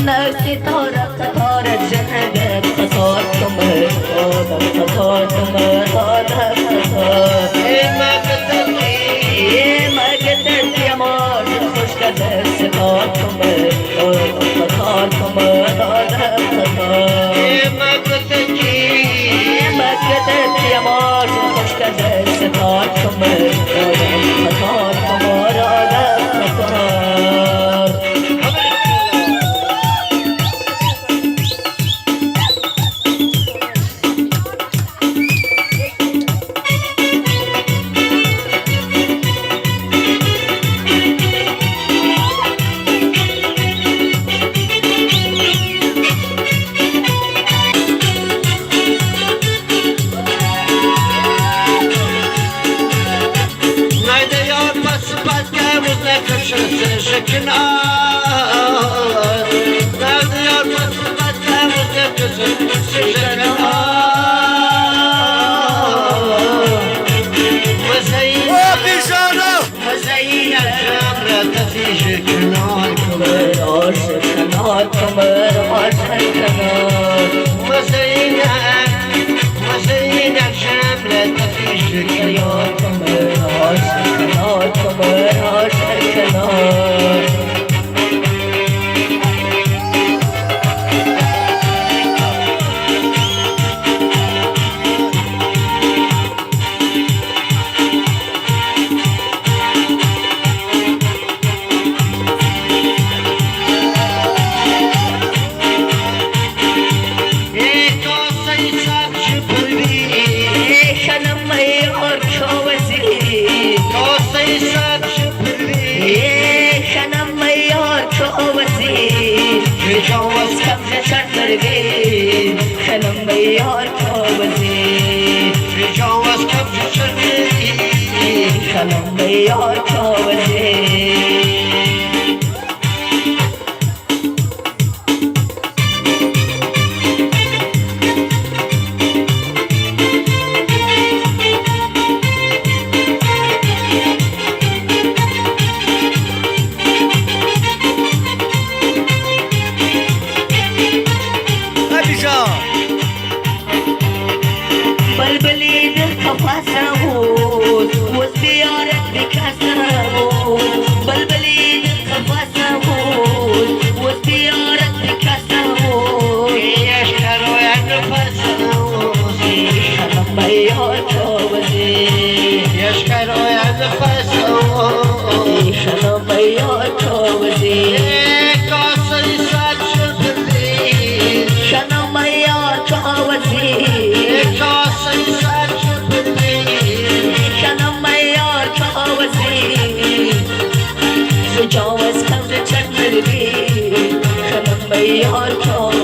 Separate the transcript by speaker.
Speaker 1: نفسي طارت طارت جنبت خطار كمر هذا خطار كمر هذا خطار
Speaker 2: ما قتلتي
Speaker 1: ما قتلت يا مار خوش كذا ستار كمر هذا خطار كمر هذا خطار
Speaker 2: ما قتلتي
Speaker 1: ما قتلت يا مار خوش كذا ستار كمر هذا خطار كمر هذا خطار
Speaker 2: شكنا نادي يا مصطفى وزكت شكنا وزين الجمرة في شكنا
Speaker 1: كمر شكنا كمر شكنا
Speaker 2: وزين الجمرة في شكنا
Speaker 1: كمر شكنا كمر شكنا
Speaker 2: جواز
Speaker 1: كم شكر بي خلم بيار كوزي
Speaker 2: جواز كم شكر بي
Speaker 1: خلم بيار كوزي بلبلي بالقفص وزيارة بكسرة بلبلي بالقفص وزيارة بكسرة
Speaker 2: يشكروا يا نفس
Speaker 1: خلم بيار كوزي
Speaker 2: يشكروا يا نفس
Speaker 1: خلم بيار كوزي
Speaker 2: قصي صاد شبري
Speaker 1: خلم بيار كوزي
Speaker 2: قصي صاد شبري
Speaker 1: خلم بيار كوزي تجاوز كم شكر بي خلم بيار كوزي